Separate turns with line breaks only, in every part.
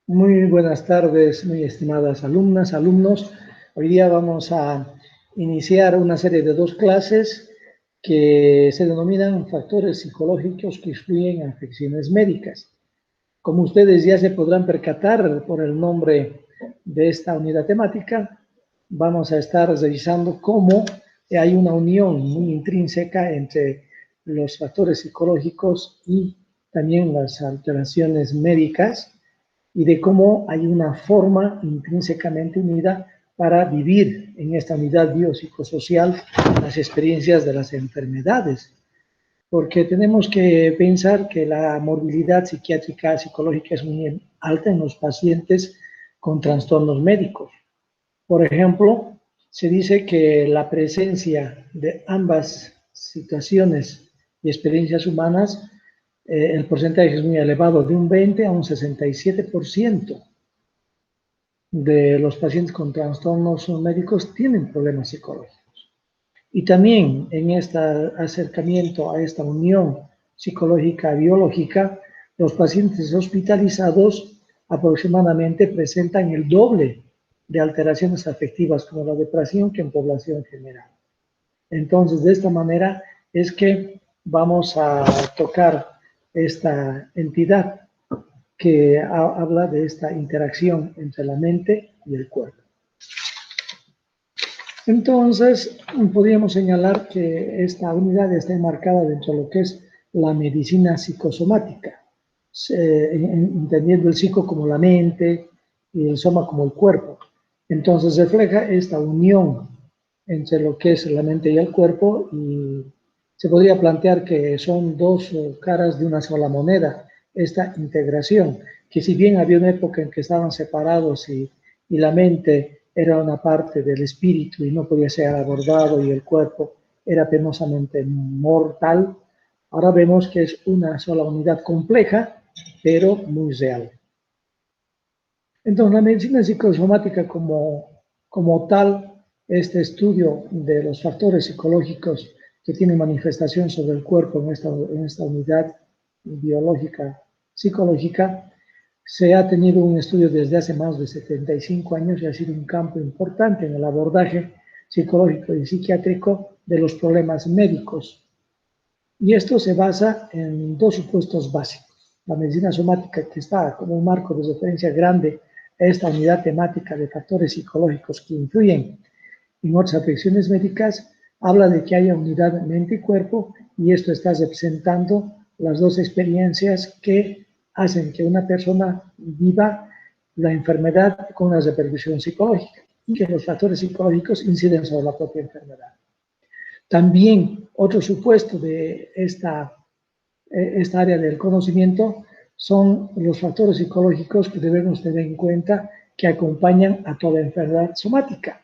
Muy buenas tardes, muy estimadas alumnas, alumnos. Hoy día vamos a iniciar una serie de 2 clases que se denominan factores psicológicos que influyen en afecciones médicas. Como ustedes ya se podrán percatar por el nombre de esta unidad temática, vamos a estar revisando cómo hay una unión muy intrínseca entre los factores psicológicos y también las alteraciones médicas, y de cómo hay una forma intrínsecamente unida para vivir en esta unidad biopsicosocial las experiencias de las enfermedades. Porque tenemos que pensar que la morbilidad psiquiátrica, psicológica es muy alta en los pacientes con trastornos médicos. Por ejemplo, se dice que la presencia de ambas situaciones y experiencias humanas, el porcentaje es muy elevado, de un 20 a un 67% de los pacientes con trastornos médicos tienen problemas psicológicos. Y también en este acercamiento a esta unión psicológica biológica, los pacientes hospitalizados aproximadamente presentan el doble de alteraciones afectivas como la depresión que en población general. Entonces, de esta manera es que vamos a tocar esta entidad que habla de esta interacción entre la mente y el cuerpo. Entonces, podríamos señalar que esta unidad está enmarcada dentro de lo que es la medicina psicosomática, entendiendo el psico como la mente y el soma como el cuerpo. Entonces, refleja esta unión entre lo que es la mente y el cuerpo, y se podría plantear que son dos caras de una sola moneda, esta integración, que si bien había una época en que estaban separados y la mente era una parte del espíritu y no podía ser abordado y el cuerpo era penosamente mortal, ahora vemos que es una sola unidad compleja, pero muy real. Entonces, la medicina psicosomática como tal, este estudio de los factores psicológicos que tienen manifestación sobre el cuerpo en esta unidad biológica psicológica, se ha tenido un estudio desde hace más de 75 años y ha sido un campo importante en el abordaje psicológico y psiquiátrico de los problemas médicos. Y esto se basa en 2 supuestos básicos. La medicina somática, que está como un marco de referencia grande a esta unidad temática de factores psicológicos que influyen en otras afecciones médicas, habla de que haya unidad mente y cuerpo, y esto está representando las 2 experiencias que hacen que una persona viva la enfermedad con una repercusión psicológica, y que los factores psicológicos inciden sobre la propia enfermedad. También otro supuesto de esta área del conocimiento son los factores psicológicos que debemos tener en cuenta que acompañan a toda enfermedad somática.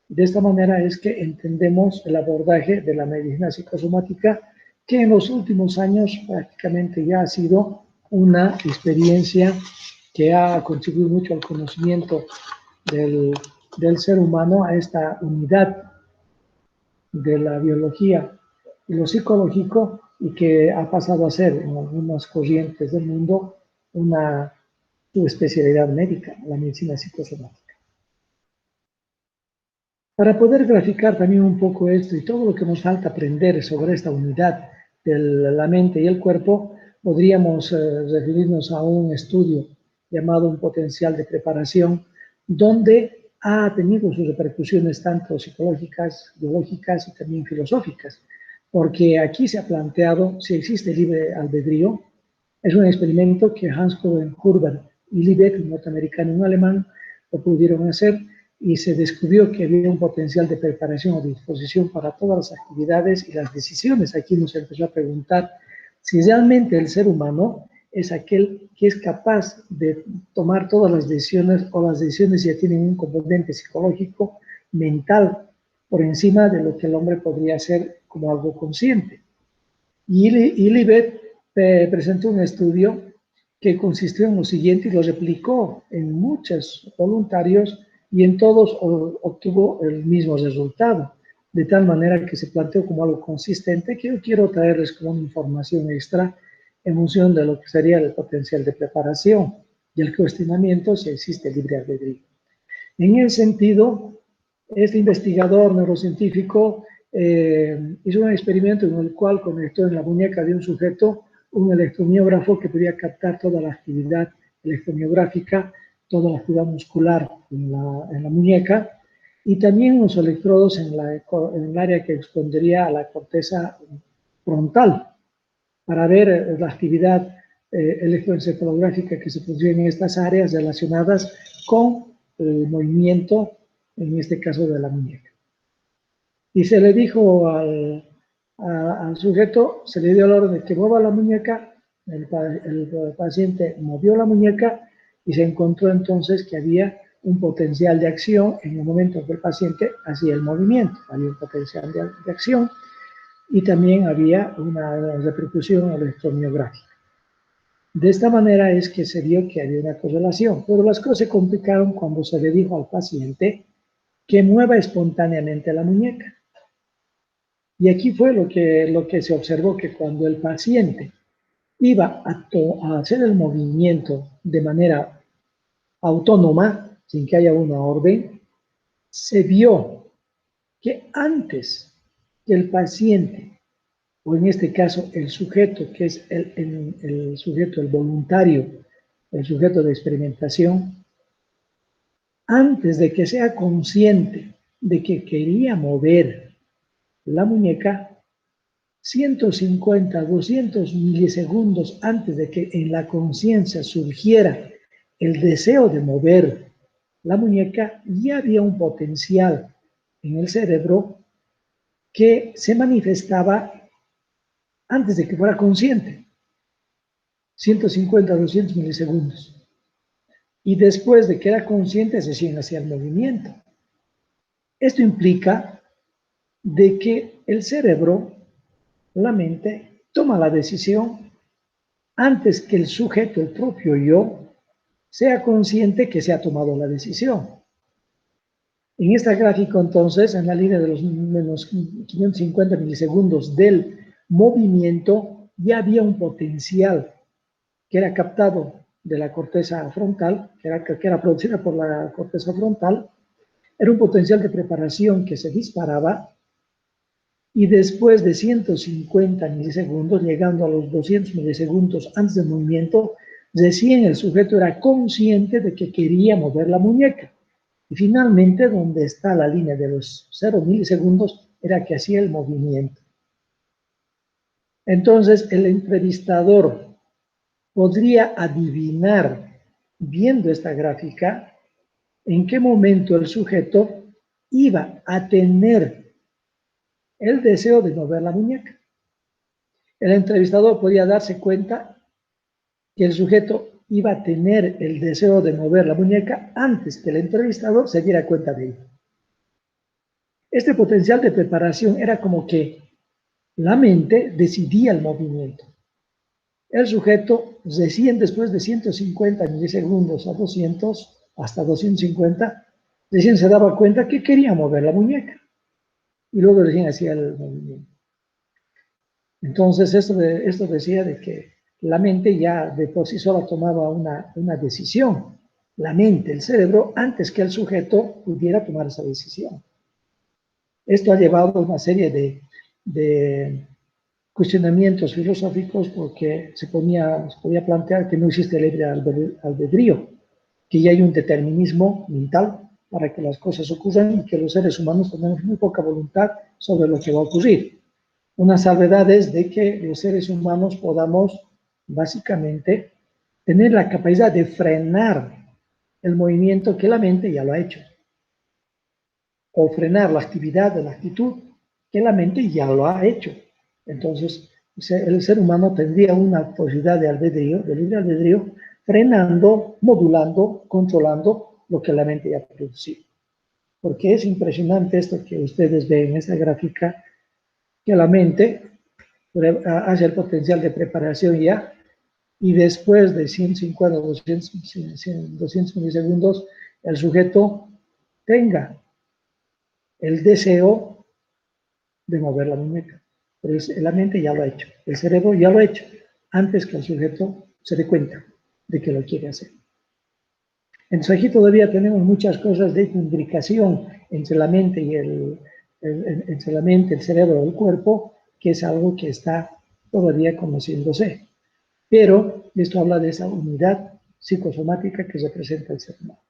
De esta manera es que entendemos el abordaje de la medicina psicosomática, que en los últimos años prácticamente ya ha sido una experiencia que ha contribuido mucho al conocimiento del ser humano, a esta unidad de la biología y lo psicológico, y que ha pasado a ser en algunas corrientes del mundo una subespecialidad médica, la medicina psicosomática. Para poder graficar también un poco esto y todo lo que nos falta aprender sobre esta unidad de la mente y el cuerpo, podríamos referirnos a un estudio llamado un potencial de preparación, donde ha tenido sus repercusiones tanto psicológicas, biológicas y también filosóficas, porque aquí se ha planteado si existe libre albedrío. Es un experimento que Hans Huber y Libet, un norteamericano y un alemán, lo pudieron hacer, y se descubrió que había un potencial de preparación o disposición para todas las actividades y las decisiones. Aquí nos empezó a preguntar si realmente el ser humano es aquel que es capaz de tomar todas las decisiones, o las decisiones ya tienen un componente psicológico, mental, por encima de lo que el hombre podría hacer como algo consciente. Y Libet presentó un estudio que consistió en lo siguiente, y lo replicó en muchos voluntarios, y en todos obtuvo el mismo resultado, de tal manera que se planteó como algo consistente, que yo quiero traerles como una información extra en función de lo que sería el potencial de preparación. y el cuestionamiento si existe libre albedrío. En ese sentido, este investigador neurocientífico hizo un experimento en el cual conectó en la muñeca de un sujeto un electromiógrafo que podía captar toda la actividad electromiográfica, toda la actividad muscular en la muñeca, y también unos electrodos en el área que correspondería a la corteza frontal, para ver la actividad electroencefalográfica que se produce en estas áreas relacionadas con el movimiento, en este caso de la muñeca. Y se le dijo al sujeto, se le dio la orden de que mueva la muñeca, el paciente movió la muñeca y se encontró entonces que había un potencial de acción en el momento que el paciente hacía el movimiento, había un potencial de acción y también había una repercusión electromiográfica. De esta manera es que se vio que había una correlación, pero las cosas se complicaron cuando se le dijo al paciente que mueva espontáneamente la muñeca. Y aquí fue lo que se observó, que cuando el paciente iba a hacer el movimiento de manera autónoma, sin que haya una orden, se vio que antes que el paciente, o en este caso el sujeto, que es el sujeto, el voluntario, el sujeto de experimentación, antes de que sea consciente de que quería mover la muñeca, 150, 200 milisegundos antes de que en la conciencia surgiera el deseo de mover la muñeca, ya había un potencial en el cerebro que se manifestaba antes de que fuera consciente. 150, 200 milisegundos. Y después de que era consciente, recién hacía el movimiento. Esto implica de que el cerebro, la mente, toma la decisión antes que el sujeto, el propio yo, sea consciente que se ha tomado la decisión. En esta gráfica, entonces, en la línea de los menos 550 milisegundos del movimiento, ya había un potencial que era captado de la corteza frontal, que era producida por la corteza frontal, era un potencial de preparación que se disparaba y después de 150 milisegundos, llegando a los 200 milisegundos antes del movimiento, recién el sujeto era consciente de que quería mover la muñeca. Y finalmente, donde está la línea de los 0 milisegundos, era que hacía el movimiento. Entonces, el entrevistador podría adivinar, viendo esta gráfica, en qué momento el sujeto iba a tener el deseo de mover la muñeca. El entrevistador podía darse cuenta que el sujeto iba a tener el deseo de mover la muñeca antes que el entrevistador se diera cuenta de ello. Este potencial de preparación era como que la mente decidía el movimiento. El sujeto, recién después de 150 milisegundos a 200, hasta 250, recién se daba cuenta que quería mover la muñeca. Y luego recién hacía el movimiento. Entonces, esto decía de que la mente ya de por sí sola tomaba una decisión. La mente, el cerebro, antes que el sujeto pudiera tomar esa decisión. Esto ha llevado a una serie de cuestionamientos filosóficos porque se podía plantear que no existe libre albedrío, que ya hay un determinismo mental para que las cosas ocurran y que los seres humanos tenemos muy poca voluntad sobre lo que va a ocurrir. Una salvedad es de que los seres humanos podamos básicamente tener la capacidad de frenar el movimiento que la mente ya lo ha hecho, o frenar la actividad de la actitud que la mente ya lo ha hecho. Entonces, el ser humano tendría una posibilidad de albedrío, de libre albedrío, frenando, modulando, controlando lo que la mente ya ha producido. Porque es impresionante esto que ustedes ven en esta gráfica, que la mente hace el potencial de preparación ya, y después de 150, 200 milisegundos, el sujeto tenga el deseo de mover la muñeca. Pero la mente ya lo ha hecho, el cerebro ya lo ha hecho, antes que el sujeto se dé cuenta de que lo quiere hacer. Entonces aquí todavía tenemos muchas cosas de imbricación entre la mente y entre la mente, el cerebro y el cuerpo, que es algo que está todavía conociéndose. Pero esto habla de esa unidad psicosomática que representa el ser humano.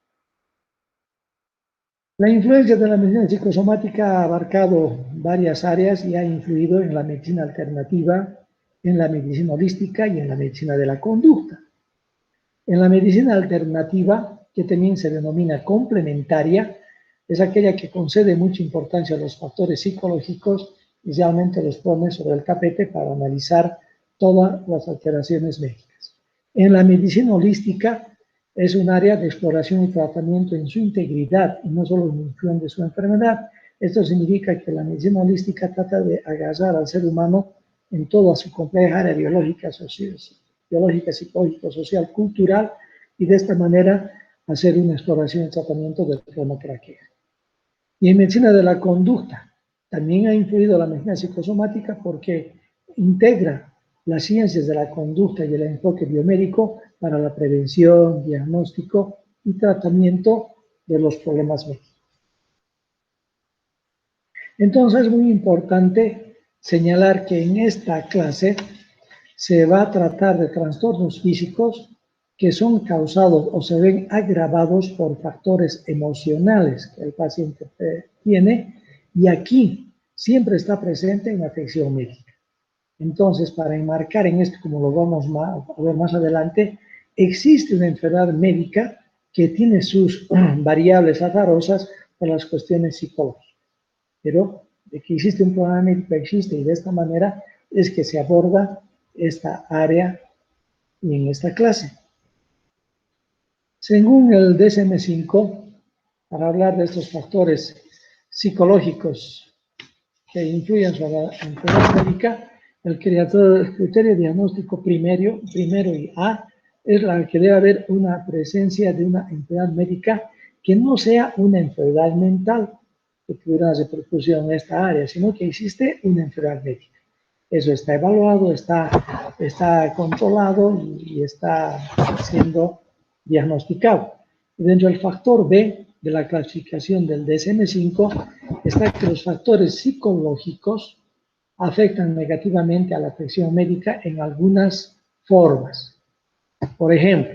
La influencia de la medicina psicosomática ha abarcado varias áreas y ha influido en la medicina alternativa, en la medicina holística y en la medicina de la conducta. En la medicina alternativa, que también se denomina complementaria, es aquella que concede mucha importancia a los factores psicológicos y realmente los pone sobre el tapete para analizar todas las alteraciones médicas. En la medicina holística es un área de exploración y tratamiento en su integridad y no solo en función de su enfermedad. Esto significa que la medicina holística trata de agarrar al ser humano en toda su compleja área biológica, psicológica, social, cultural, y de esta manera hacer una exploración y tratamiento del problema que la aqueja. Y en medicina de la conducta, también ha influido la medicina psicosomática porque integra las ciencias de la conducta y el enfoque biomédico para la prevención, diagnóstico y tratamiento de los problemas médicos. Entonces es muy importante señalar que en esta clase se va a tratar de trastornos físicos que son causados o se ven agravados por factores emocionales que el paciente tiene, y aquí siempre está presente una afección médica. Entonces, para enmarcar en esto, como lo vamos a ver más adelante, existe una enfermedad médica que tiene sus variables azarosas por las cuestiones psicológicas. Pero de que existe un problema médico, existe, y de esta manera es que se aborda esta área y en esta clase. Según el DSM-5, para hablar de estos factores psicológicos que influyen sobre la enfermedad médica, el criterio diagnóstico primero y A es la que debe haber una presencia de una enfermedad médica que no sea una enfermedad mental que tuviera repercusión en esta área, sino que existe una enfermedad médica. Eso está evaluado, está controlado y está siendo diagnosticado. Y dentro del factor B de la clasificación del DSM-5 está que los factores psicológicos afectan negativamente a la afección médica en algunas formas. Por ejemplo,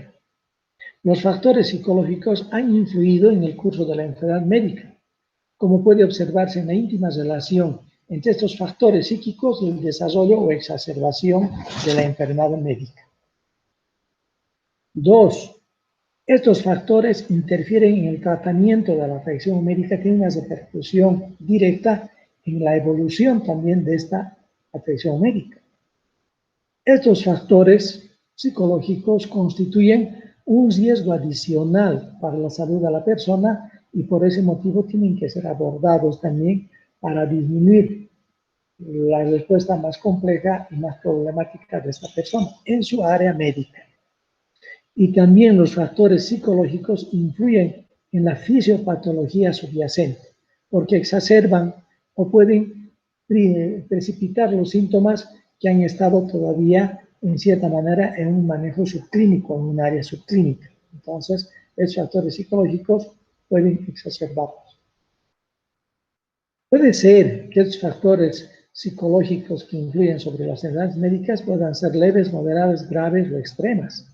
los factores psicológicos han influido en el curso de la enfermedad médica, como puede observarse en la íntima relación entre estos factores psíquicos y el desarrollo o exacerbación de la enfermedad médica. 2. Estos factores interfieren en el tratamiento de la afección médica, tienen una repercusión directa en la evolución también de esta afección médica. Estos factores psicológicos constituyen un riesgo adicional para la salud de la persona y por ese motivo tienen que ser abordados también para disminuir la respuesta más compleja y más problemática de esta persona en su área médica. Y también los factores psicológicos influyen en la fisiopatología subyacente, porque exacerban o pueden precipitar los síntomas que han estado todavía, en cierta manera, en un manejo subclínico, en un área subclínica. Entonces, esos factores psicológicos pueden exacerbarlos. Puede ser que estos factores psicológicos que influyen sobre las enfermedades médicas puedan ser leves, moderadas, graves o extremas.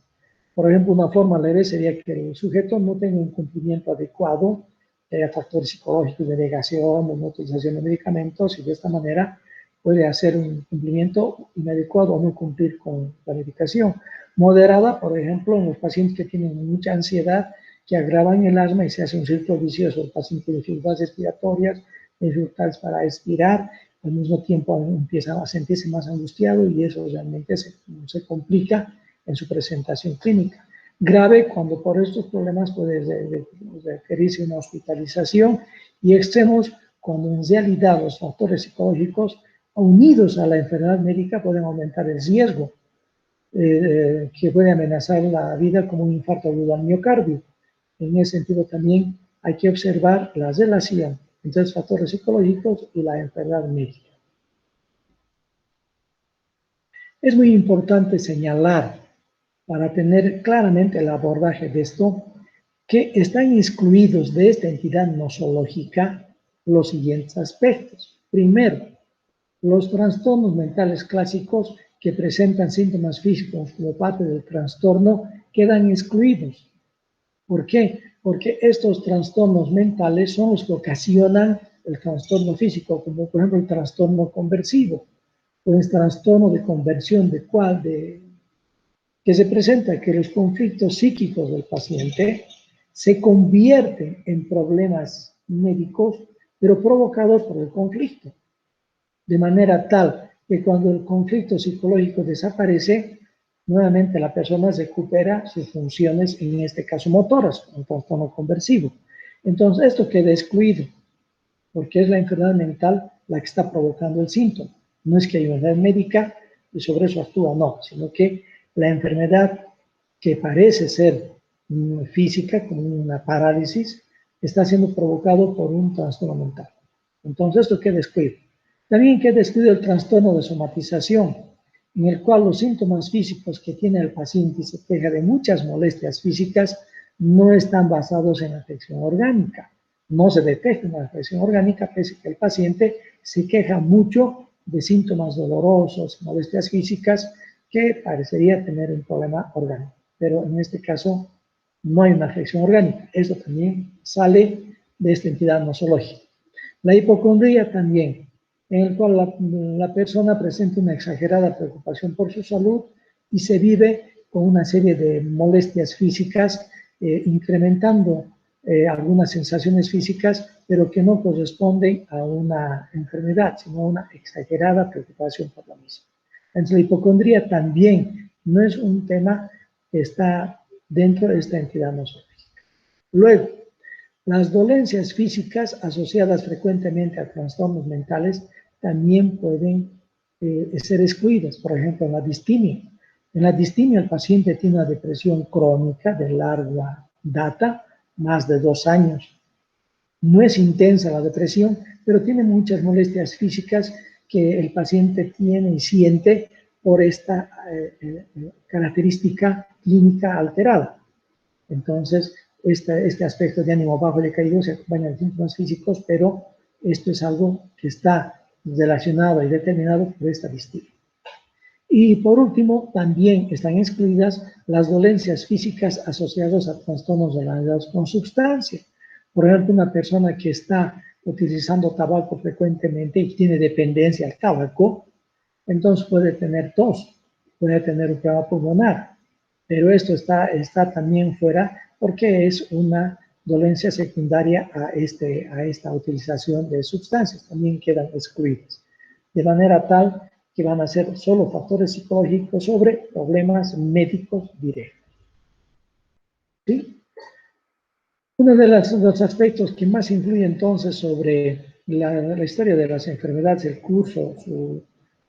Por ejemplo, una forma leve sería que el sujeto no tenga un cumplimiento adecuado, que haya factores psicológicos de negación, de no utilización de medicamentos, y de esta manera puede hacer un cumplimiento inadecuado o no cumplir con la medicación. Moderada, por ejemplo, en los pacientes que tienen mucha ansiedad, que agravan el asma y se hace un círculo vicioso. El paciente tiene dificultades respiratorias, dificultades para expirar, al mismo tiempo empieza a sentirse más angustiado y eso realmente se complica en su presentación clínica. Grave cuando por estos problemas puede requerirse una hospitalización, y extremos cuando en realidad los factores psicológicos unidos a la enfermedad médica pueden aumentar el riesgo que puede amenazar la vida, como un infarto agudo al miocardio. En ese sentido también hay que observar la relación entre los factores psicológicos y la enfermedad médica. Es muy importante señalar, para tener claramente el abordaje de esto, que están excluidos de esta entidad nosológica los siguientes aspectos. Primero, los trastornos mentales clásicos que presentan síntomas físicos como parte del trastorno quedan excluidos. ¿Por qué? Porque estos trastornos mentales son los que ocasionan el trastorno físico, como por ejemplo el trastorno conversivo, o el trastorno de conversión que se presenta que los conflictos psíquicos del paciente se convierten en problemas médicos, pero provocados por el conflicto, de manera tal que cuando el conflicto psicológico desaparece, nuevamente la persona recupera sus funciones, en este caso motoras, un trastorno conversivo. Entonces esto queda excluido, porque es la enfermedad mental la que está provocando el síntoma. No es que hay una enfermedad médica y sobre eso actúa, no, sino que la enfermedad que parece ser física, como una parálisis, está siendo provocado por un trastorno mental. Entonces esto queda excluido. También queda excluido el trastorno de somatización, en el cual los síntomas físicos que tiene el paciente y se queja de muchas molestias físicas no están basados en afección orgánica. No se detecta una afección orgánica, pese a que el paciente se queja mucho de síntomas dolorosos, molestias físicas, que parecería tener un problema orgánico. Pero en este caso no hay una afección orgánica. Eso también sale de esta entidad nosológica. La hipocondría también, en el cual la persona presenta una exagerada preocupación por su salud y se vive con una serie de molestias físicas, incrementando algunas sensaciones físicas, pero que no corresponden a una enfermedad, sino a una exagerada preocupación por la misma. Entonces, la hipocondría también no es un tema que está dentro de esta entidad nosológica. Luego, las dolencias físicas asociadas frecuentemente a trastornos mentales también pueden ser excluidas. Por ejemplo, en la distimia. En la distimia el paciente tiene una depresión crónica de larga data, más de 2 años. No es intensa la depresión, pero tiene muchas molestias físicas que el paciente tiene y siente por esta característica clínica alterada. Entonces, este aspecto de ánimo bajo y decaído se acompaña de síntomas físicos, pero esto es algo que está relacionado y determinado por esta distimia. Y por último, también están excluidas las dolencias físicas asociadas a trastornos relacionados con sustancia. Por ejemplo, una persona que está utilizando tabaco frecuentemente y tiene dependencia al tabaco, entonces puede tener tos, puede tener un problema pulmonar, pero esto está también fuera porque es una dolencia secundaria a esta utilización de sustancias, también quedan excluidas. De manera tal que van a ser solo factores psicológicos sobre problemas médicos directos. ¿Sí? Uno de los aspectos que más influye entonces sobre la historia de las enfermedades, el curso,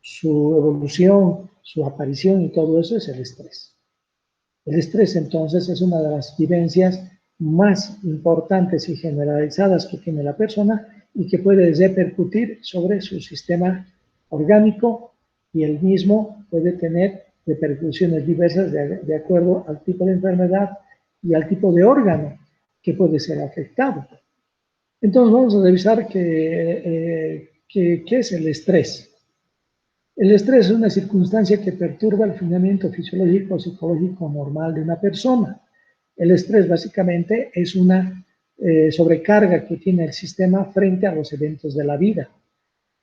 su evolución, su aparición y todo eso es el estrés. El estrés entonces es una de las vivencias más importantes y generalizadas que tiene la persona y que puede repercutir sobre su sistema orgánico y el mismo puede tener repercusiones diversas de acuerdo al tipo de enfermedad y al tipo de órgano que puede ser afectado. Entonces vamos a revisar qué es el estrés. El estrés es una circunstancia que perturba el funcionamiento fisiológico o psicológico normal de una persona. El estrés básicamente es una sobrecarga que tiene el sistema frente a los eventos de la vida.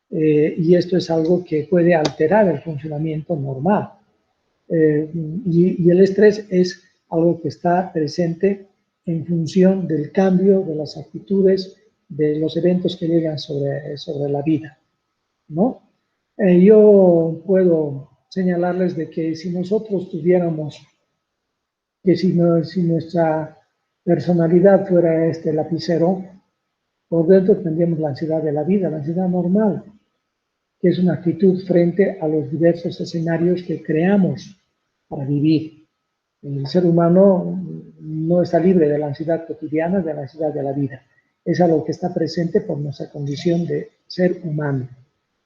Y esto es algo que puede alterar el funcionamiento normal. Y el estrés es algo que está presente en función del cambio de las actitudes, de los eventos que llegan sobre la vida, ¿no? Yo puedo señalarles de que si nosotros tuviéramos, que si nuestra personalidad fuera este lapicero, por dentro tendríamos la ansiedad de la vida, la ansiedad normal, que es una actitud frente a los diversos escenarios que creamos para vivir. El ser humano no está libre de la ansiedad cotidiana, de la ansiedad de la vida. Es algo que está presente por nuestra condición de ser humano,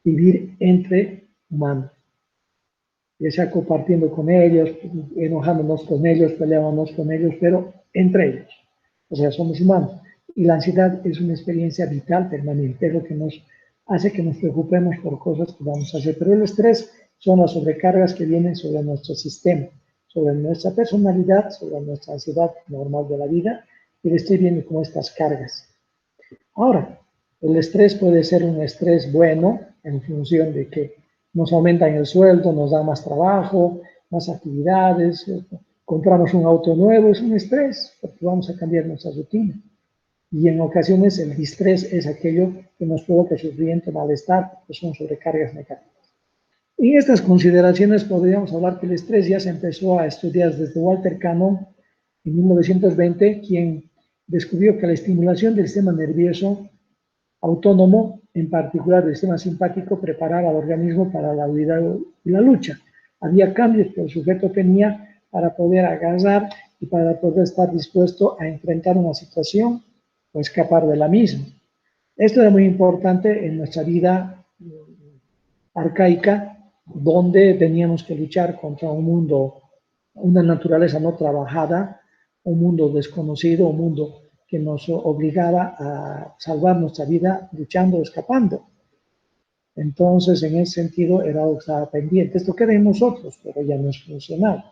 vivir entre humanos, ya sea compartiendo con ellos, enojándonos con ellos, peleándonos con ellos, pero entre ellos. o sea, somos humanos. Y la ansiedad es una experiencia vital permanente, es lo que nos hace que nos preocupemos por cosas que vamos a hacer. Pero el estrés son las sobrecargas que vienen sobre nuestro sistema, sobre nuestra personalidad, sobre nuestra ansiedad normal de la vida, y el estrés viene como estas cargas. Ahora, el estrés puede ser un estrés bueno en función de que nos aumentan el sueldo, nos da más trabajo, más actividades, compramos un auto nuevo, es un estrés, porque vamos a cambiar nuestra rutina. Y en ocasiones el distrés es aquello que nos provoca sufrimiento, malestar, que son sobrecargas negativas. En estas consideraciones podríamos hablar que el estrés ya se empezó a estudiar desde Walter Cannon en 1920, quien descubrió que la estimulación del sistema nervioso autónomo, en particular del sistema simpático, preparaba al organismo para la huida y la lucha. Había cambios que el sujeto tenía para poder agarrar y para poder estar dispuesto a enfrentar una situación o escapar de la misma. Esto era muy importante en nuestra vida arcaica, donde teníamos que luchar contra un mundo, una naturaleza no trabajada, un mundo desconocido, un mundo que nos obligaba a salvar nuestra vida luchando o escapando. Entonces, en ese sentido, era algo que estaba pendiente. Esto queda en nosotros, pero ya no es funcional.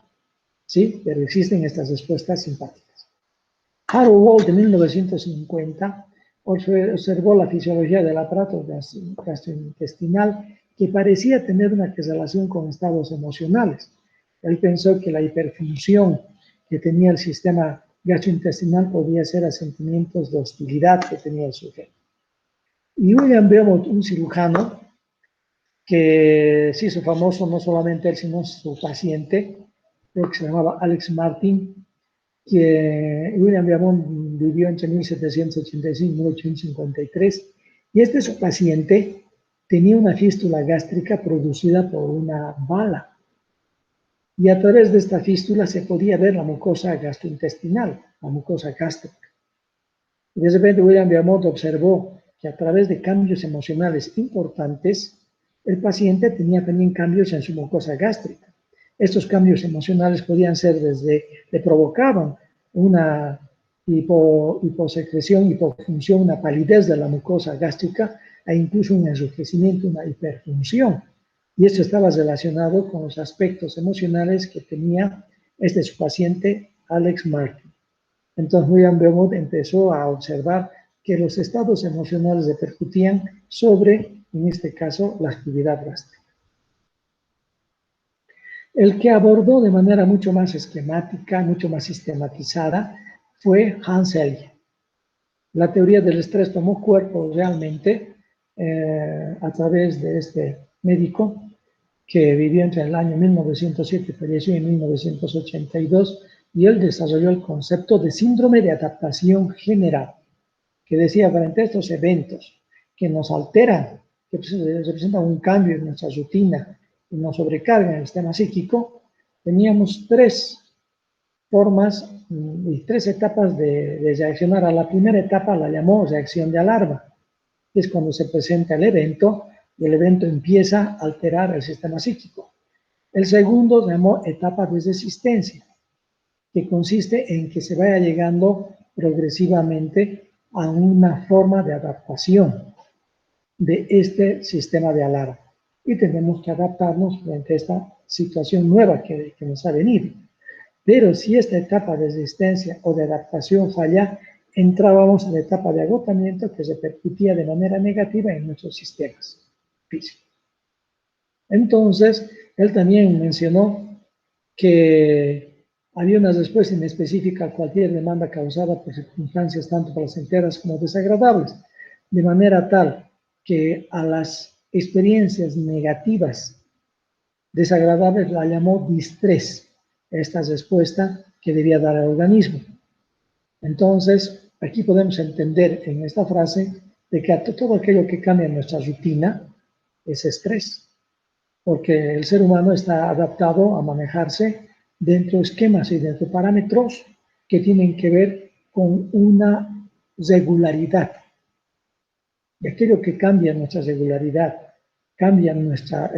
¿Sí? Pero existen estas respuestas simpáticas. Harold Wald, de 1950, observó la fisiología del aparato gastrointestinal que parecía tener una relación con estados emocionales. Él pensó que la hiperfunción que tenía el sistema gastrointestinal podía ser a sentimientos de hostilidad que tenía el sujeto. Y William Belmont, un cirujano que se hizo famoso no solamente él, sino su paciente, creo que se llamaba Alex Martin, que William Belmont vivió entre 1785 y 1853, y este su paciente tenía una fístula gástrica producida por una bala. Y a través de esta fístula se podía ver la mucosa gastrointestinal, la mucosa gástrica. Y de repente William Belmont observó que a través de cambios emocionales importantes, el paciente tenía también cambios en su mucosa gástrica. Estos cambios emocionales podían ser desde, le provocaban una hiposecreción, hipofunción, una palidez de la mucosa gástrica, e incluso un enrojecimiento, una hiperfunción. Y esto estaba relacionado con los aspectos emocionales que tenía su paciente, Alex Martin. Entonces William Belmont empezó a observar que los estados emocionales repercutían sobre, en este caso, la actividad gástrica. El que abordó de manera mucho más esquemática, mucho más sistematizada, fue Hans Selye. La teoría del estrés tomó cuerpo realmente a través de este médico que vivió entre el año 1907 y falleció en 1982, y él desarrolló el concepto de síndrome de adaptación general, que decía, frente a estos eventos que nos alteran, que representan un cambio en nuestra rutina y nos sobrecargan el sistema psíquico, teníamos tres formas y tres etapas de reaccionar. A la primera etapa la llamó reacción de alarma, que es cuando se presenta el evento y el evento empieza a alterar el sistema psíquico. El segundo se llamó etapa de resistencia, que consiste en que se vaya llegando progresivamente a una forma de adaptación de este sistema de alarma. Y tenemos que adaptarnos frente a esta situación nueva que nos ha venido. Pero si esta etapa de resistencia o de adaptación falla, entrábamos en la etapa de agotamiento que repercutía de manera negativa en nuestros sistemas físicos. Entonces, él también mencionó que había una respuesta inespecífica a cualquier demanda causada por circunstancias tanto placenteras como desagradables, de manera tal que a las experiencias negativas desagradables la llamó distrés, esta respuesta que debía dar al organismo. Entonces, aquí podemos entender en esta frase de que todo aquello que cambia en nuestra rutina es estrés, porque el ser humano está adaptado a manejarse dentro de esquemas y dentro de parámetros que tienen que ver con una regularidad. Y aquello que cambia nuestra regularidad, cambia nuestra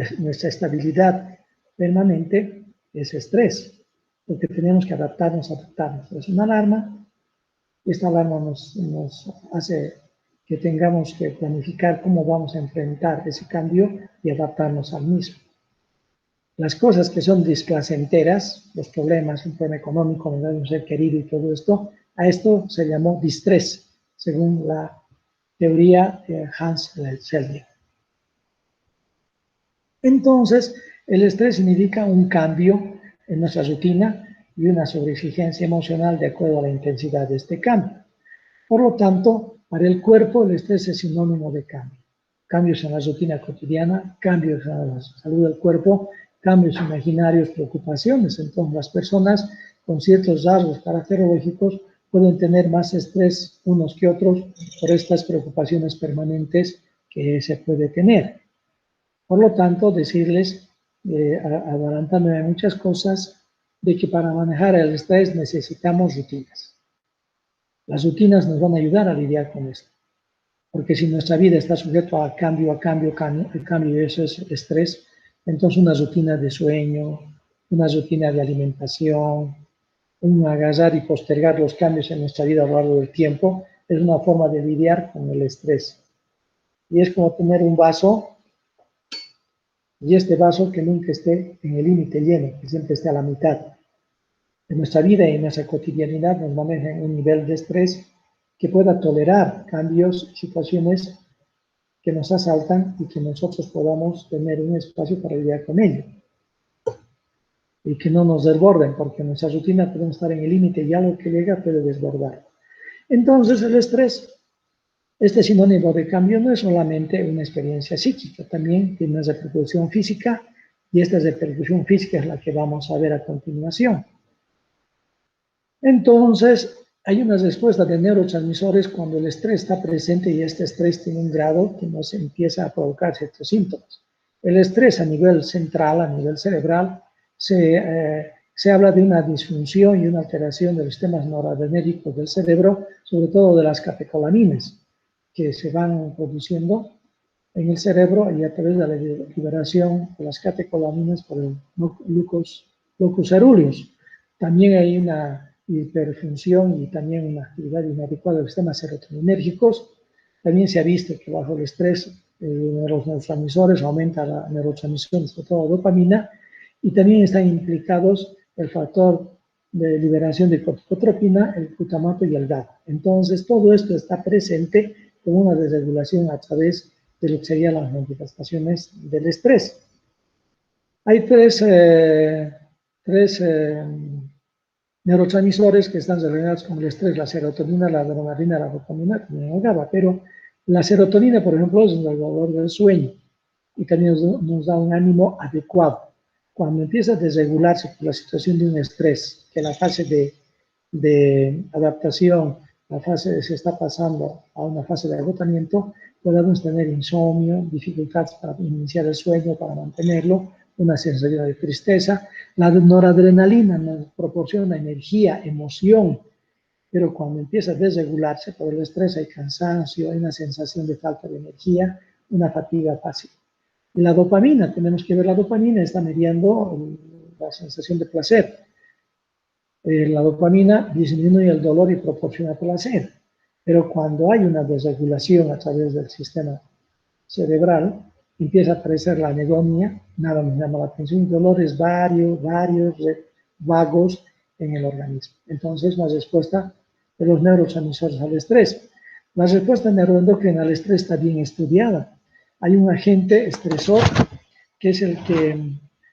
estabilidad permanente, es estrés, porque tenemos que adaptarnos. Es una alarma Esta alarma nos hace que tengamos que planificar cómo vamos a enfrentar ese cambio y adaptarnos al mismo. Las cosas que son displacenteras, los problemas, un problema económico, de un ser querido y todo esto, a esto se llamó distrés, según la teoría de Hans Selye. Entonces, el estrés significa un cambio en nuestra rutina y una sobreexigencia emocional de acuerdo a la intensidad de este cambio. Por lo tanto, para el cuerpo el estrés es sinónimo de cambio. Cambios en la rutina cotidiana, cambios en la salud del cuerpo, cambios imaginarios, preocupaciones. Entonces, las personas con ciertos rasgos caracterológicos pueden tener más estrés unos que otros por estas preocupaciones permanentes que se puede tener. Por lo tanto, decirles, adelantándome muchas cosas, de que para manejar el estrés necesitamos rutinas. Las rutinas nos van a ayudar a lidiar con esto, porque si nuestra vida está sujeta a cambio, y eso es estrés, entonces una rutina de sueño, una rutina de alimentación, un agarrar y postergar los cambios en nuestra vida a lo largo del tiempo, es una forma de lidiar con el estrés. Y es como tener un vaso, y este vaso que nunca esté en el límite lleno, que siempre esté a la mitad. En nuestra vida y en nuestra cotidianidad nos maneja en un nivel de estrés que pueda tolerar cambios, situaciones que nos asaltan y que nosotros podamos tener un espacio para lidiar con ello. Y que no nos desborden, porque en nuestra rutina podemos estar en el límite y algo que llega puede desbordar. Entonces el estrés, este sinónimo de cambio, no es solamente una experiencia psíquica, también tiene una repercusión física, y esta repercusión física es la que vamos a ver a continuación. Entonces, hay una respuesta de neurotransmisores cuando el estrés está presente y este estrés tiene un grado que nos empieza a provocar ciertos síntomas. El estrés a nivel central, a nivel cerebral, se habla de una disfunción y una alteración de los sistemas noradrenérgicos del cerebro, sobre todo de las catecolaminas, que se van produciendo en el cerebro y a través de la liberación de las catecolaminas por el locus ceruleus. También hay una hiperfunción y también una actividad inadecuada de los sistemas serotoninérgicos. También se ha visto que bajo el estrés de los neurotransmisores aumenta la neurotransmisión, sobre todo la dopamina, y también están implicados el factor de liberación de corticotropina, el glutamato y el GABA. Entonces, todo esto está presente con una desregulación a través de lo que serían las manifestaciones del estrés. Hay tres neurotransmisores que están relacionados con el estrés: la serotonina, la adrenalina, la dopamina, también el GABA. Pero la serotonina, por ejemplo, es un regulador del sueño y también nos da un ánimo adecuado. Cuando empieza a desregularse por la situación de un estrés, que la fase de adaptación, se está pasando a una fase de agotamiento, podemos tener insomnio, dificultades para iniciar el sueño, para mantenerlo, una sensación de tristeza. La noradrenalina nos proporciona energía, emoción, pero cuando empieza a desregularse por el estrés hay cansancio, hay una sensación de falta de energía, una fatiga fácil. Y la dopamina, tenemos que ver, la dopamina está mediando la sensación de placer. La dopamina disminuye el dolor y proporciona placer, pero cuando hay una desregulación a través del sistema cerebral, empieza a aparecer la anedonia, nada nos llama la atención, dolores varios, vagos en el organismo. Entonces, la respuesta de los neurotransmisores al estrés. La respuesta neuroendocrina al estrés está bien estudiada. Hay un agente estresor que es el que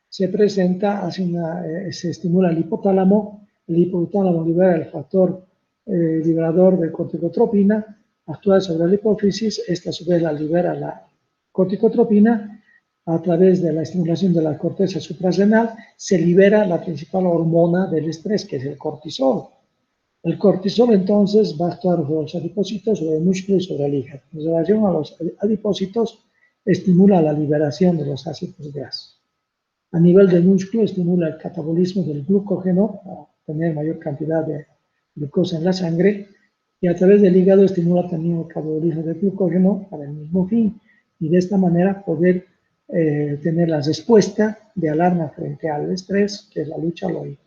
se presenta, se estimula el hipotálamo libera el factor liberador de corticotropina, actúa sobre la hipófisis, esta a su vez la libera la corticotropina, a través de la estimulación de la corteza suprarrenal, se libera la principal hormona del estrés, que es el cortisol. El cortisol entonces va a actuar sobre los adipocitos, sobre el músculo y sobre el hígado. En relación a los adipocitos, estimula la liberación de los ácidos grasos. A nivel del músculo, estimula el catabolismo del glucógeno para tener mayor cantidad de glucosa en la sangre, y a través del hígado estimula también el catabolismo del glucógeno para el mismo fin, y de esta manera poder tener la respuesta de alarma frente al estrés, que es la lucha al oído.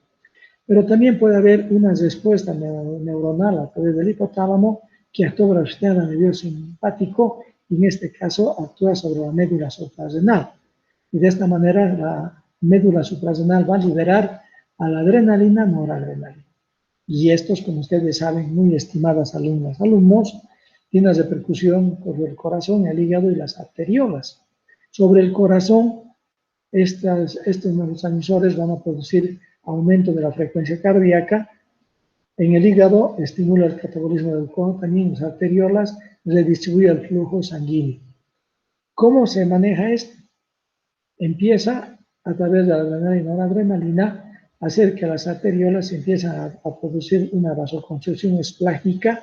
Pero también puede haber una respuesta neuronal a través del hipotálamo que actúa sobre el sistema nervioso simpático y en este caso actúa sobre la médula suprarrenal. Y de esta manera la médula suprarrenal va a liberar a la adrenalina, noradrenalina. Y estos, como ustedes saben, muy estimadas alumnos, tienen repercusión sobre el corazón, el hígado y las arteriolas. Sobre el corazón, estos neurotransmisores van a producir aumento de la frecuencia cardíaca. En el hígado estimula el catabolismo del glucógeno, también en las arteriolas redistribuye el flujo sanguíneo. ¿Cómo se maneja esto? Empieza a través de la adrenalina y noradrenalina a hacer que las arteriolas empiezan a producir una vasoconstricción esplástica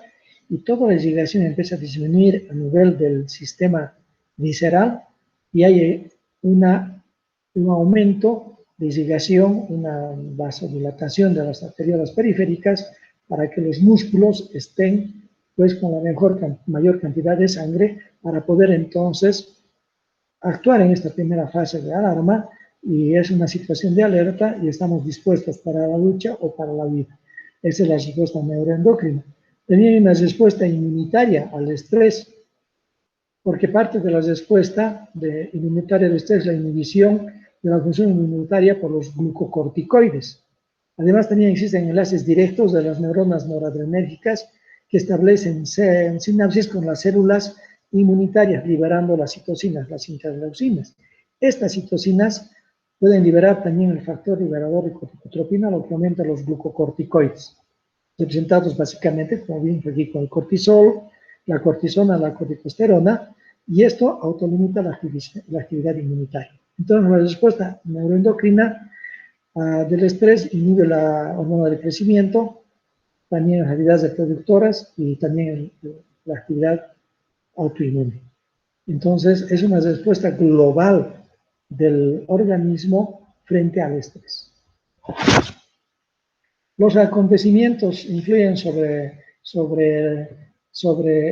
y toda la irrigación empieza a disminuir a nivel del sistema visceral y hay un aumento de irrigación, una vasodilatación de las arteriolas periféricas para que los músculos estén pues con la mayor cantidad de sangre para poder entonces actuar en esta primera fase de alarma y es una situación de alerta y estamos dispuestos para la lucha o para la vida. Esa es la respuesta neuroendocrina. También hay una respuesta inmunitaria al estrés, porque parte de la respuesta inmunitaria al estrés es la inhibición de la función inmunitaria por los glucocorticoides. Además, también existen enlaces directos de las neuronas noradrenérgicas que establecen sinapsis con las células inmunitarias, liberando las citocinas, las interleucinas. Estas citocinas pueden liberar también el factor liberador de corticotropina, lo que aumenta los glucocorticoides, representados básicamente, como bien aquí, con el cortisol, la cortisona, la corticosterona, y esto autolimita la actividad inmunitaria. Entonces, la respuesta neuroendocrina del estrés inhibe la hormona del crecimiento, también las actividades reproductoras y también la actividad autoinmune. Entonces, es una respuesta global del organismo frente al estrés. Los acontecimientos influyen sobre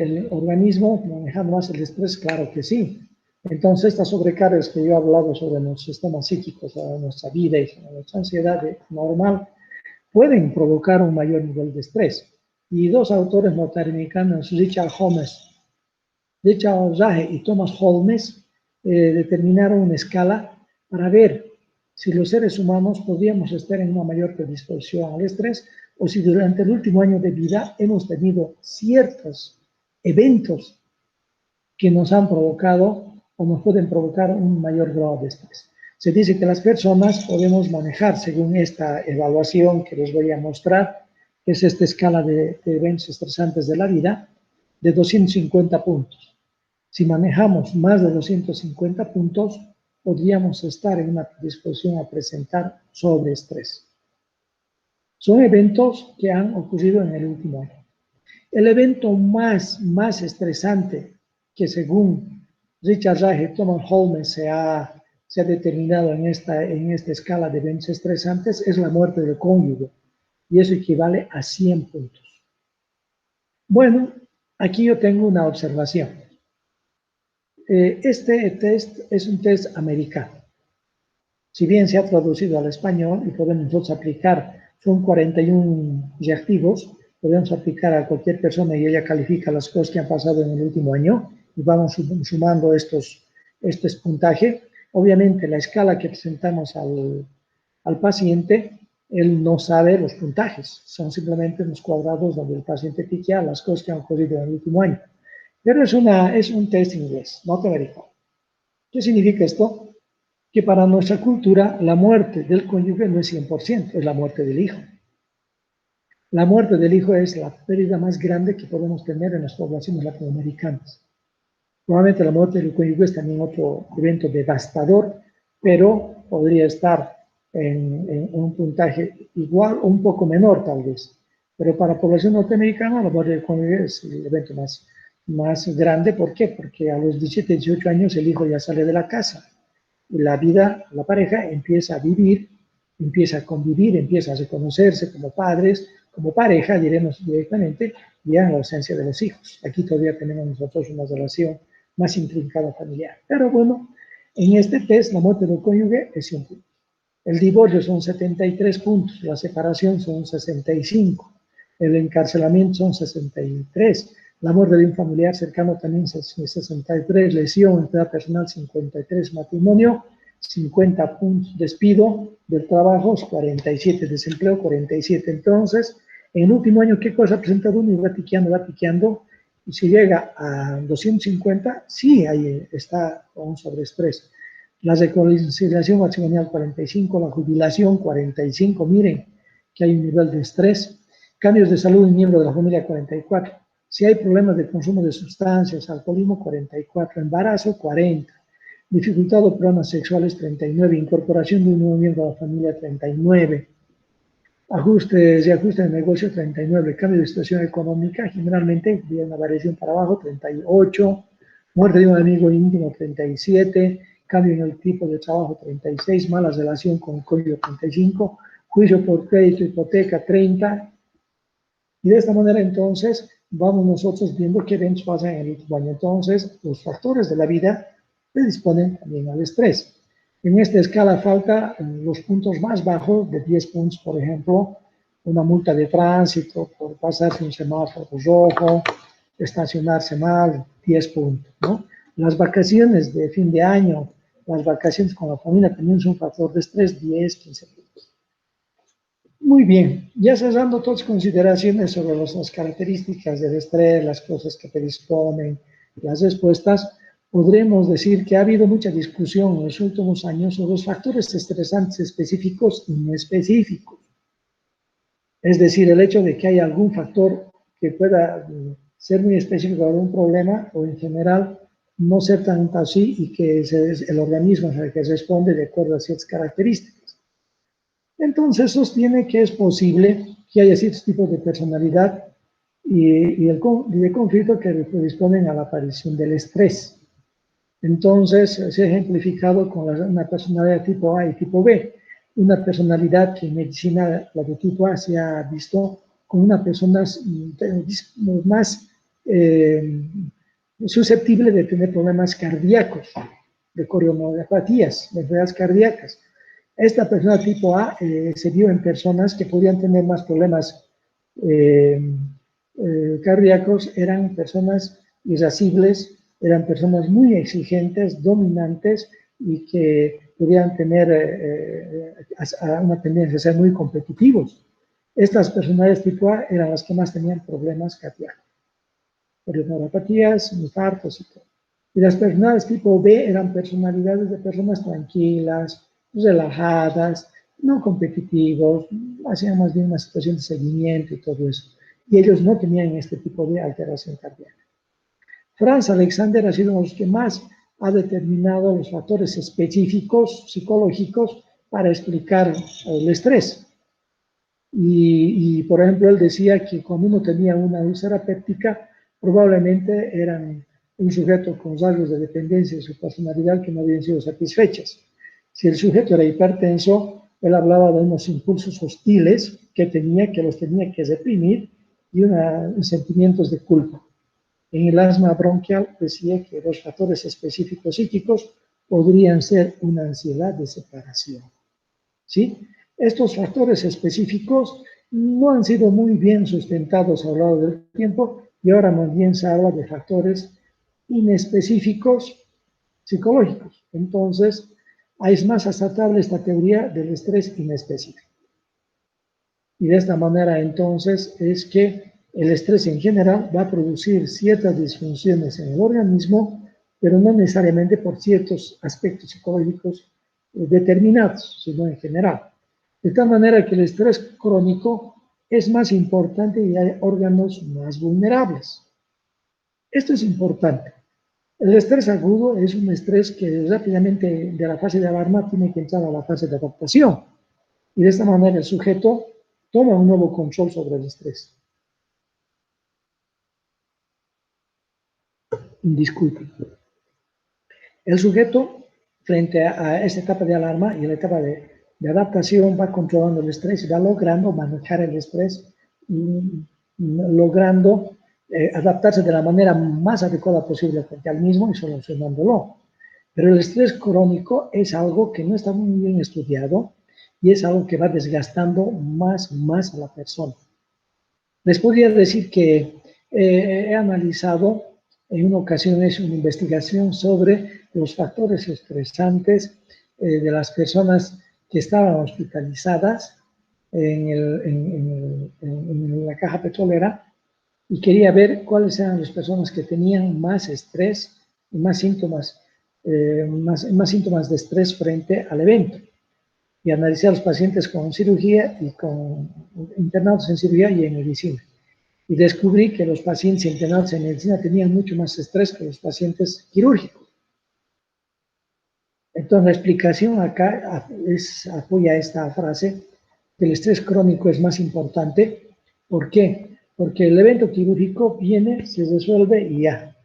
el organismo, manejando más el estrés, claro que sí. Entonces, estas sobrecargas que yo he hablado sobre nuestro sistema psíquico, sobre nuestra vida y sobre nuestra ansiedad normal, pueden provocar un mayor nivel de estrés. Y dos autores norteamericanos, Richard Rahe y Thomas Holmes, determinaron una escala para ver si los seres humanos podríamos estar en una mayor predisposición al estrés o si durante el último año de vida hemos tenido ciertos eventos que nos han provocado o nos pueden provocar un mayor grado de estrés. Se dice que las personas podemos manejar, según esta evaluación que les voy a mostrar, que es esta escala de eventos estresantes de la vida, de 250 puntos. Si manejamos más de 250 puntos, podríamos estar en una predisposición a presentar sobreestrés. Son eventos que han ocurrido en el último año. El evento más estresante que según Richard Rahe y Thomas Holmes se ha determinado en esta escala de eventos estresantes es la muerte del cónyuge, y eso equivale a 100 puntos. Bueno, aquí yo tengo una observación. Este test es un test americano. Si bien se ha traducido al español y podemos nosotros aplicar, son 41 reactivos, podemos aplicar a cualquier persona y ella califica las cosas que han pasado en el último año y vamos sumando este puntaje. Obviamente la escala que presentamos al paciente, él no sabe los puntajes, son simplemente unos cuadrados donde el paciente piquea las cosas que han ocurrido en el último año. Pero es un test inglés, norteamericano. ¿Qué significa esto? Que para nuestra cultura la muerte del cónyuge no es 100%, es la muerte del hijo. La muerte del hijo es la pérdida más grande que podemos tener en las poblaciones latinoamericanas. Probablemente la muerte del cónyuge es también otro evento devastador, pero podría estar en un puntaje igual o un poco menor tal vez. Pero para la población norteamericana la muerte del cónyuge es el evento más grande. ¿Por qué? Porque a los 17, 18 años el hijo ya sale de la casa. Y la vida, la pareja empieza a vivir, empieza a convivir, empieza a reconocerse como padres, como pareja, diremos directamente, ya en la ausencia de los hijos. Aquí todavía tenemos nosotros una relación más intrincada familiar. Pero bueno, en este test la muerte del cónyuge es 100 puntos. El divorcio son 73 puntos, la separación son 65, el encarcelamiento son 63, la muerte de un familiar cercano también 63, lesión, enfermedad personal 53, matrimonio 50 puntos, despido del trabajo 47, desempleo 47. Entonces, en el último año, ¿qué cosa ha presentado uno? Y va tiqueando, y si llega a 250, sí, ahí está con sobreestrés. La reconciliación matrimonial 45, la jubilación 45, miren que hay un nivel de estrés. Cambios de salud en miembro de la familia 44. Si hay problemas de consumo de sustancias, alcoholismo 44, embarazo 40, dificultad o problemas sexuales 39, incorporación de un nuevo miembro a la familia 39, ajustes y ajustes de negocio 39, cambio de situación económica, generalmente una variación para abajo 38, muerte de un amigo íntimo 37, cambio en el tipo de trabajo 36, mala relación con el código 35, juicio por crédito, hipoteca 30, y de esta manera entonces vamos nosotros viendo qué eventos pasan en el último año. Entonces los factores de la vida predisponen también al estrés. En esta escala falta los puntos más bajos de 10 puntos, por ejemplo, una multa de tránsito por pasarse un semáforo rojo, estacionarse mal, 10 puntos, ¿no? Las vacaciones de fin de año, las vacaciones con la familia también son un factor de estrés, 10, 15 puntos. Muy bien, ya cerrando todas las consideraciones sobre las características del estrés, las cosas que predisponen, las respuestas, podremos decir que ha habido mucha discusión en los últimos años sobre los factores estresantes específicos e inespecíficos. Es decir, el hecho de que haya algún factor que pueda ser muy específico de algún problema o en general no ser tanto así y que el organismo es el que responde de acuerdo a ciertas características. Entonces sostiene que es posible que haya ciertos tipos de personalidad y de conflicto que predisponen a la aparición del estrés. Entonces se ha ejemplificado con una personalidad tipo A y tipo B. Una personalidad que en medicina, la de tipo A, se ha visto como una persona más susceptible de tener problemas cardíacos, de coronariopatías, de enfermedades cardíacas. Esta persona tipo A se vio en personas que podían tener más problemas cardíacos, eran personas irascibles, eran personas muy exigentes, dominantes y que podían tener una tendencia a ser muy competitivos. Estas personalidades tipo A eran las que más tenían problemas cardíacos, coronariopatías, infartos y todo. Y las personalidades tipo B eran personalidades de personas tranquilas, relajadas, no competitivos, hacían más bien una situación de seguimiento y todo eso. Y ellos no tenían este tipo de alteración cardíaca. Franz Alexander ha sido uno de los que más ha determinado los factores específicos psicológicos para explicar el estrés. Y por ejemplo, él decía que cuando uno tenía una úlcera péptica, probablemente eran un sujeto con rasgos de dependencia de su personalidad que no habían sido satisfechas. Si el sujeto era hipertenso, él hablaba de unos impulsos hostiles que los tenía que reprimir y sentimientos de culpa. En el asma bronquial decía que los factores específicos psíquicos podrían ser una ansiedad de separación. ¿Sí? Estos factores específicos no han sido muy bien sustentados a lo largo del tiempo y ahora más bien se habla de factores inespecíficos psicológicos. Entonces, es más aceptable esta teoría del estrés inespecífico. Y de esta manera, entonces, es que el estrés en general va a producir ciertas disfunciones en el organismo, pero no necesariamente por ciertos aspectos psicológicos determinados, sino en general. De tal manera que el estrés crónico es más importante y hay órganos más vulnerables. Esto es importante. El estrés agudo es un estrés que rápidamente de la fase de alarma tiene que entrar a la fase de adaptación. Y de esta manera el sujeto toma un nuevo control sobre el estrés. Disculpen. El sujeto, frente a esta etapa de alarma y a la etapa de adaptación, va controlando el estrés y va logrando manejar el estrés, logrando adaptarse de la manera más adecuada posible frente al mismo y solucionándolo. Pero el estrés crónico es algo que no está muy bien estudiado y es algo que va desgastando más a la persona. Les podría decir que he analizado en una ocasión una investigación sobre los factores estresantes de las personas que estaban hospitalizadas en la caja petrolera, y quería ver cuáles eran las personas que tenían más estrés y más síntomas de estrés frente al evento. Y analicé a los pacientes con cirugía y con internados en cirugía y en medicina. Y descubrí que los pacientes internados en medicina tenían mucho más estrés que los pacientes quirúrgicos. Entonces, la explicación acá apoya esta frase, que el estrés crónico es más importante. ¿Por qué? Porque el evento quirúrgico viene, se resuelve y ya.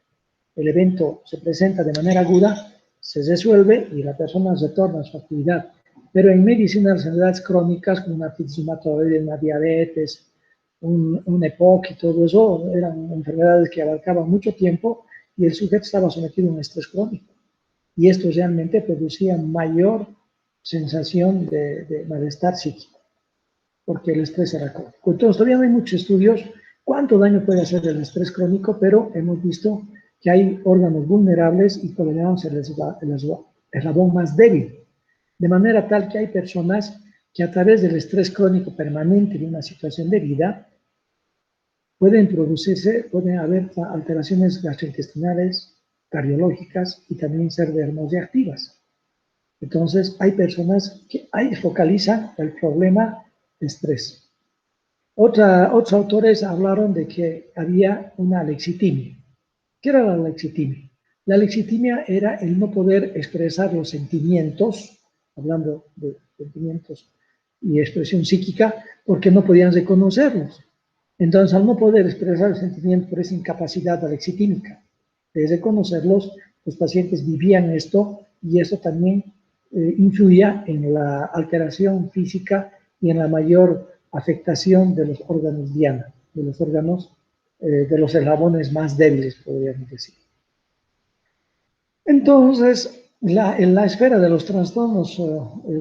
El evento se presenta de manera aguda, se resuelve y la persona retorna a su actividad. Pero en medicina, las enfermedades crónicas, como una artritis reumatoide, una diabetes, un EPOC y todo eso, eran enfermedades que abarcaban mucho tiempo y el sujeto estaba sometido a un estrés crónico. Y esto realmente producía mayor sensación de malestar psíquico, porque el estrés era crónico. Entonces, todavía no hay muchos estudios cuánto daño puede hacer el estrés crónico, pero hemos visto que hay órganos vulnerables y toleramos el eslabón más débil. De manera tal que hay personas que a través del estrés crónico permanente de una situación de vida pueden haber alteraciones gastrointestinales, cardiológicas y también ser reactivas. Entonces, hay personas que ahí focalizan el problema de estrés. Otros autores hablaron de que había una alexitimia. ¿Qué era la alexitimia? La alexitimia era el no poder expresar los sentimientos, hablando de sentimientos y expresión psíquica, porque no podían reconocerlos. Entonces, al no poder expresar el sentimiento por esa incapacidad alexitímica de reconocerlos, los pacientes vivían esto y eso también influía en la alteración física y en la mayor afectación de los órganos diana, de los órganos, de los eslabones más débiles, podríamos decir. Entonces, en la esfera de los trastornos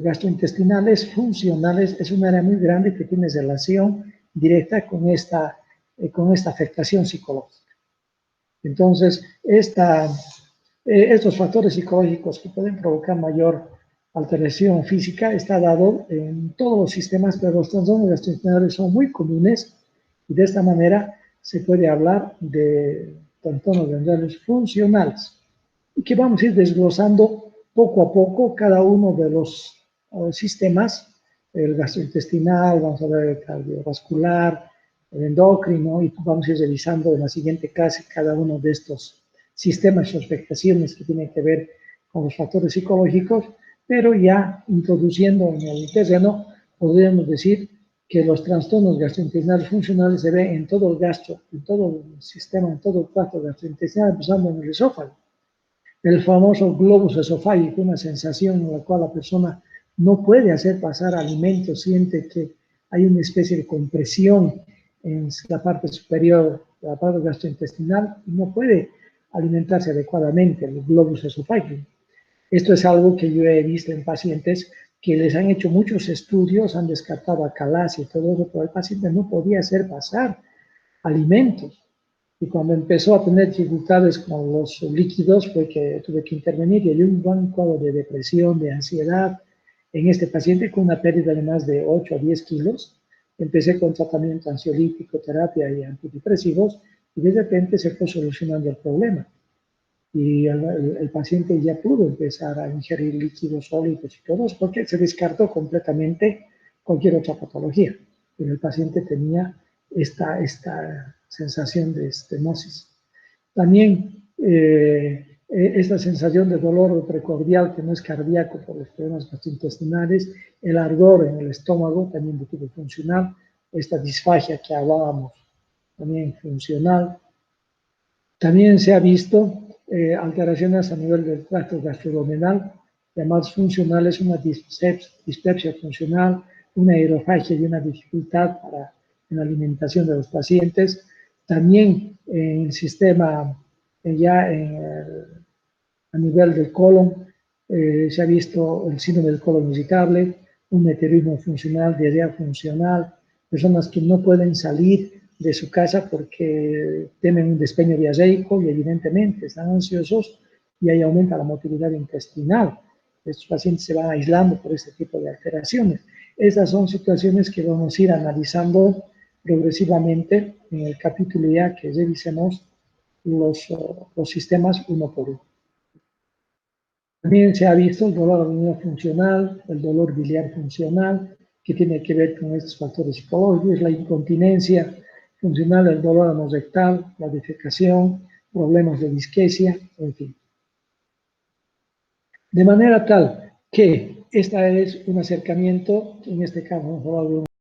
gastrointestinales funcionales es un área muy grande que tiene relación directa con esta afectación psicológica. Entonces, estos factores psicológicos que pueden provocar mayor alteración física está dado en todos los sistemas, pero los trastornos gastrointestinales son muy comunes y de esta manera se puede hablar de trastornos gastrointestinales funcionales y que vamos a ir desglosando poco a poco cada uno de los sistemas, el gastrointestinal, vamos a ver el cardiovascular, el endocrino, y vamos a ir revisando en la siguiente clase cada uno de estos sistemas y expectaciones que tienen que ver con los factores psicológicos, pero ya introduciendo en el terreno, podríamos decir que los trastornos gastrointestinales funcionales se ven en todo el gastro, en todo el sistema, en todo el tracto gastrointestinal, empezando en el esófago. El famoso globus esofágico, una sensación en la cual la persona no puede hacer pasar alimentos, siente que hay una especie de compresión en la parte superior, la parte gastrointestinal, y no puede alimentarse adecuadamente, el globus esofágico. Esto es algo que yo he visto en pacientes que les han hecho muchos estudios, han descartado acalasia y todo eso, pero el paciente no podía hacer pasar alimentos. Y cuando empezó a tener dificultades con los líquidos fue que tuve que intervenir y hay un buen cuadro de depresión, de ansiedad en este paciente con una pérdida de más de 8 a 10 kilos. Empecé con tratamiento ansiolítico, terapia y antidepresivos y de repente se fue solucionando el problema. Y el paciente ya pudo empezar a ingerir líquidos sólidos y todo eso porque se descartó completamente cualquier otra patología. Pero el paciente tenía esta sensación de estenosis. También esta sensación de dolor precordial que no es cardíaco por los problemas gastrointestinales, el ardor en el estómago también de tipo funcional, esta disfagia que hablábamos también funcional. También se ha visto alteraciones a nivel del tracto gastroabdominal, llamadas funcionales, una dispepsia funcional, una aerofagia y una dificultad en la alimentación de los pacientes. También en el sistema, a nivel del colon, se ha visto el síndrome del colon irritable, un meteorismo funcional, diarrea funcional, personas que no pueden salir de su casa porque tienen un despeño diarreico y evidentemente están ansiosos y ahí aumenta la motilidad intestinal. Estos pacientes se van aislando por este tipo de alteraciones. Estas son situaciones que vamos a ir analizando progresivamente en el capítulo ya que revisemos los sistemas uno por uno. También se ha visto el dolor abdominal funcional, el dolor biliar funcional, que tiene que ver con estos factores psicológicos, la incontinencia funcional, el dolor anorrectal, la defecación, problemas de disquesia, en fin. De manera tal que este es un acercamiento, en este caso vamos a hablar de